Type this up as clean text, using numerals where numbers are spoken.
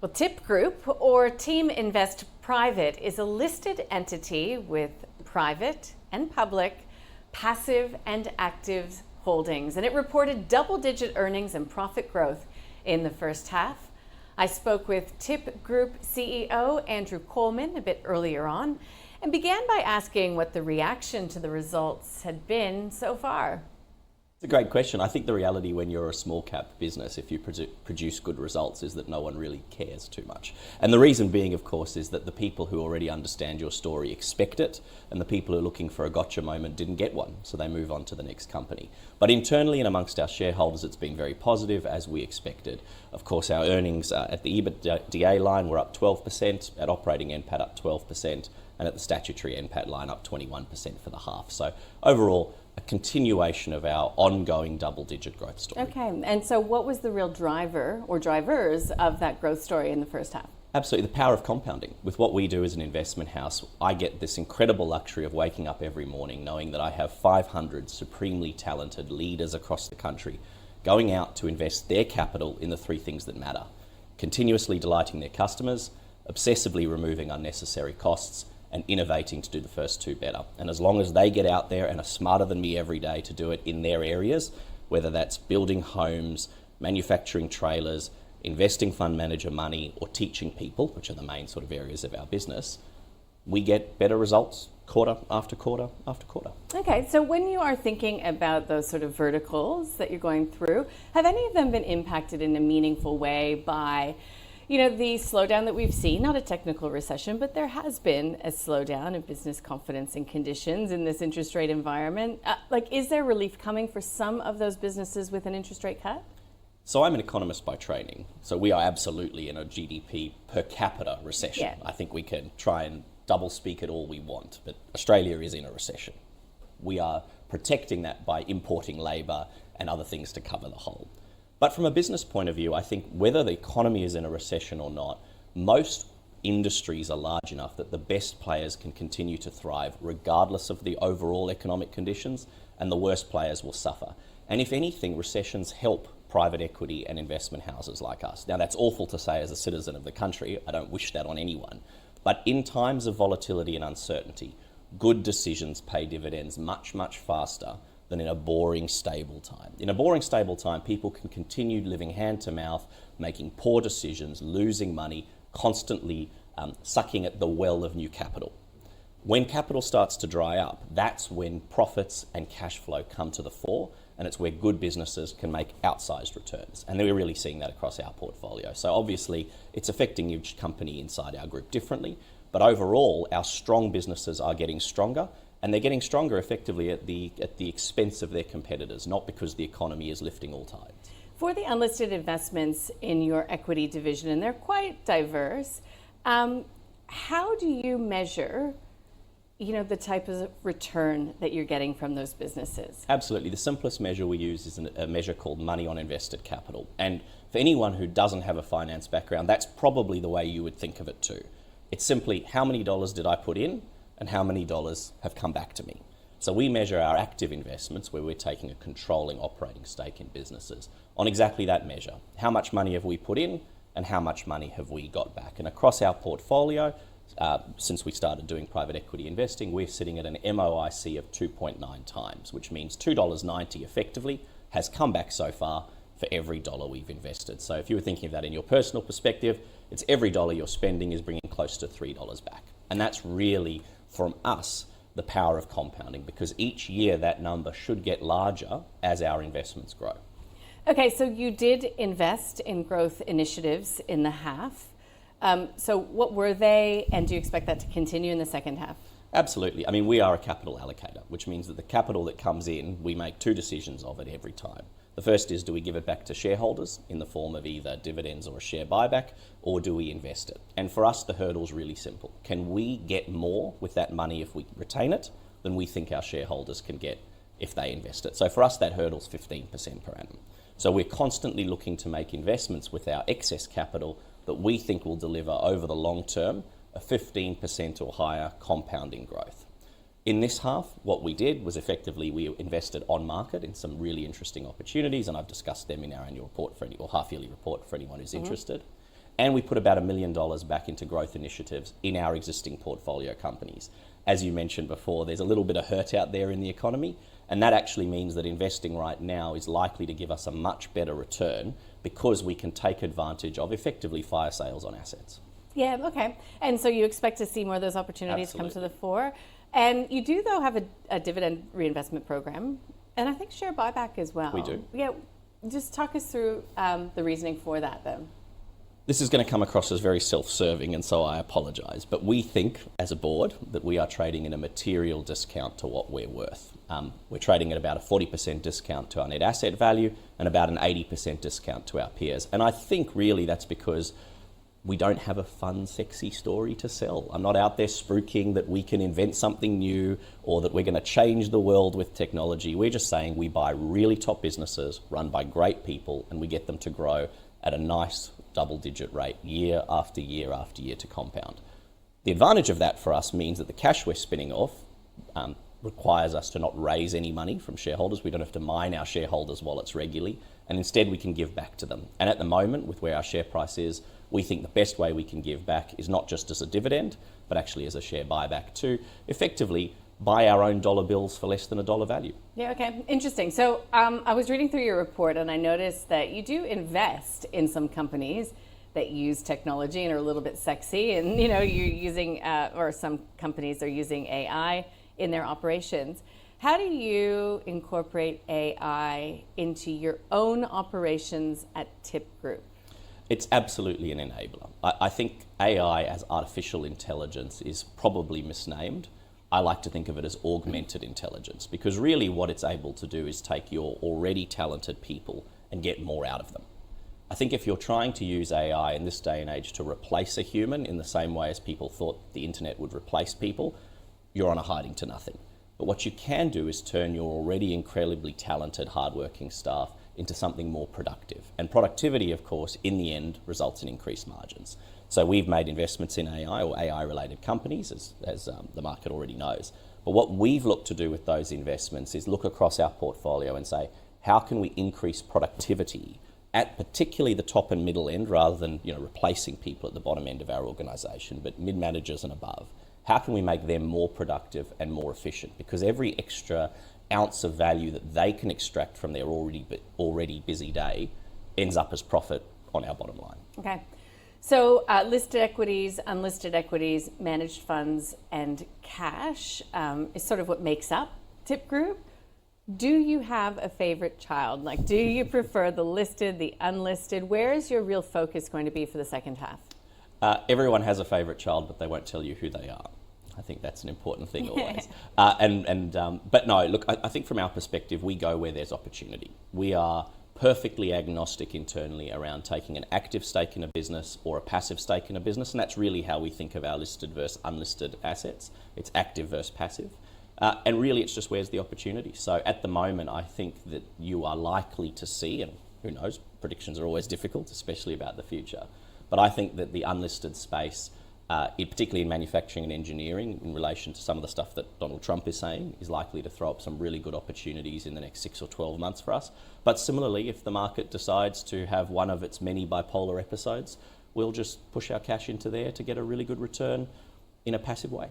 Well, TIP Group, or Team Invest Private, is a listed entity with private and public, passive and active holdings, and it reported double-digit earnings and profit growth in the first half. I spoke with TIP Group CEO Andrew Coleman a bit earlier on and began by asking what the reaction to the results had been so far. It's a great question. I think the reality when you're a small cap business, if you produce good results, is that no one really cares too much. And the reason being, of course, is that the people who already understand your story expect it, and the people who are looking for a gotcha moment didn't get one, so they move on to the next company. But internally and amongst our shareholders, it's been very positive, as we expected. Of course, our earnings at the EBITDA line were up 12%, at operating NPAT up 12%, and at the statutory NPAT line up 21% for the half. So overall, a continuation of our ongoing double-digit growth story. Okay, and so what was the real driver or drivers of that growth story in the first half? Absolutely, the power of compounding. With what we do as an investment house, I get this incredible luxury of waking up every morning knowing that I have 500 supremely talented leaders across the country going out to invest their capital in the three things that matter: continuously delighting their customers, obsessively removing unnecessary costs, and innovating to do the first two better. And as long as they get out there and are smarter than me every day to do it in their areas, whether that's building homes, manufacturing trailers, investing fund manager money, or teaching people, which are the main sort of areas of our business, we get better results quarter after quarter after quarter. Okay, so when you are thinking about those sort of verticals that you're going through, have any of them been impacted in a meaningful way by the slowdown that we've seen? Not a technical recession, but there has been a slowdown in business confidence and conditions in this interest rate environment. Is there relief coming for some of those businesses with an interest rate cut? So I'm an economist by training. So we are absolutely in a GDP per capita recession. Yeah. I think we can try and double speak it all we want, but Australia is in a recession. We are protecting that by importing labour and other things to cover the hole. But from a business point of view, I think whether the economy is in a recession or not, most industries are large enough that the best players can continue to thrive regardless of the overall economic conditions, and the worst players will suffer. And if anything, recessions help private equity and investment houses like us. Now, that's awful to say as a citizen of the country. I don't wish that on anyone. But in times of volatility and uncertainty, good decisions pay dividends much, much faster than in a boring, stable time. In a boring, stable time, people can continue living hand to mouth, making poor decisions, losing money, constantly sucking at the well of new capital. When capital starts to dry up, that's when profits and cash flow come to the fore, and it's where good businesses can make outsized returns. And we're really seeing that across our portfolio. So obviously, it's affecting each company inside our group differently, but overall, our strong businesses are getting stronger, and they're getting stronger effectively at the expense of their competitors, not because the economy is lifting all tides. For the unlisted investments in your equity division, and they're quite diverse, how do you measure the type of return that you're getting from those businesses? Absolutely. The simplest measure we use is a measure called money on invested capital. And for anyone who doesn't have a finance background, that's probably the way you would think of it too. It's simply how many dollars did I put in and how many dollars have come back to me. So we measure our active investments, where we're taking a controlling operating stake in businesses, on exactly that measure. How much money have we put in and how much money have we got back? And across our portfolio, since we started doing private equity investing, we're sitting at an MOIC of 2.9 times, which means $2.90 effectively has come back so far for every dollar we've invested. So if you were thinking of that in your personal perspective, it's every dollar you're spending is bringing close to $3 back. And that's really, from us, the power of compounding, because each year that number should get larger as our investments grow. Okay, so you did invest in growth initiatives in the half. So what were they, and do you expect that to continue in the second half? Absolutely. I mean, we are a capital allocator, which means that the capital that comes in, we make two decisions of it every time. The first is, do we give it back to shareholders in the form of either dividends or a share buyback, or do we invest it? And for us, the hurdle's really simple. Can we get more with that money if we retain it than we think our shareholders can get if they invest it? So for us, that hurdle's 15% per annum. So we're constantly looking to make investments with our excess capital that we think will deliver over the long term a 15% or higher compounding growth. In this half, what we did was effectively we invested on market in some really interesting opportunities, and I've discussed them in our annual report or half-yearly report for anyone who's interested. and we put about $1 million back into growth initiatives in our existing portfolio companies. As you mentioned before, there's a little bit of hurt out there in the economy, and that actually means that investing right now is likely to give us a much better return because we can take advantage of effectively fire sales on assets. Yeah, okay. And so you expect to see more of those opportunities come to the fore. And you do, though, have a dividend reinvestment program, and I think share buyback as well. We do. Yeah, just talk us through the reasoning for that, then. This is going to come across as very self-serving, and so I apologise. But we think, as a board, that we are trading in a material discount to what we're worth. We're trading at about a 40% discount to our net asset value and about an 80% discount to our peers. And I think really that's because we don't have a fun, sexy story to sell. I'm not out there spruiking that we can invent something new or that we're going to change the world with technology. We're just saying we buy really top businesses run by great people and we get them to grow at a nice double-digit rate year after year after year to compound. The advantage of that for us means that the cash we're spinning off requires us to not raise any money from shareholders. We don't have to mine our shareholders' wallets regularly, and instead we can give back to them. And at the moment, with where our share price is, we think the best way we can give back is not just as a dividend, but actually as a share buyback to effectively buy our own dollar bills for less than $1 value. Yeah, okay, interesting. So I was reading through your report and I noticed that you do invest in some companies that use technology and are a little bit sexy, and you're using, or some companies are using AI in their operations. How do you incorporate AI into your own operations at Tip Group? It's absolutely an enabler. I think AI as artificial intelligence is probably misnamed. I like to think of it as augmented intelligence, because really what it's able to do is take your already talented people and get more out of them. I think if you're trying to use AI in this day and age to replace a human in the same way as people thought the internet would replace people, you're on a hiding to nothing. But what you can do is turn your already incredibly talented, hardworking staff into something more productive. And productivity, of course, in the end, results in increased margins. So we've made investments in AI or AI-related companies, as the market already knows. But what we've looked to do with those investments is look across our portfolio and say, how can we increase productivity at particularly the top and middle end, rather than replacing people at the bottom end of our organisation, but mid-managers and above? How can we make them more productive and more efficient? Because every extra ounce of value that they can extract from their already busy day ends up as profit on our bottom line. Okay. So listed equities, unlisted equities, managed funds, and cash is sort of what makes up Tip Group. Do you have a favorite child? Like, do you prefer the listed, the unlisted? Where is your real focus going to be for the second half? Everyone has a favorite child, but they won't tell you who they are. I think that's an important thing always. But no, look, I think from our perspective, we go where there's opportunity. We are perfectly agnostic internally around taking an active stake in a business or a passive stake in a business, and that's really how we think of our listed versus unlisted assets. It's active versus passive. And really, it's just where's the opportunity. So at the moment, I think that you are likely to see, and who knows, predictions are always difficult, especially about the future, but I think that the unlisted space, particularly in manufacturing and engineering, in relation to some of the stuff that Donald Trump is saying, is likely to throw up some really good opportunities in the next 6 or 12 months for us. But similarly, if the market decides to have one of its many bipolar episodes, we'll just push our cash into there to get a really good return in a passive way.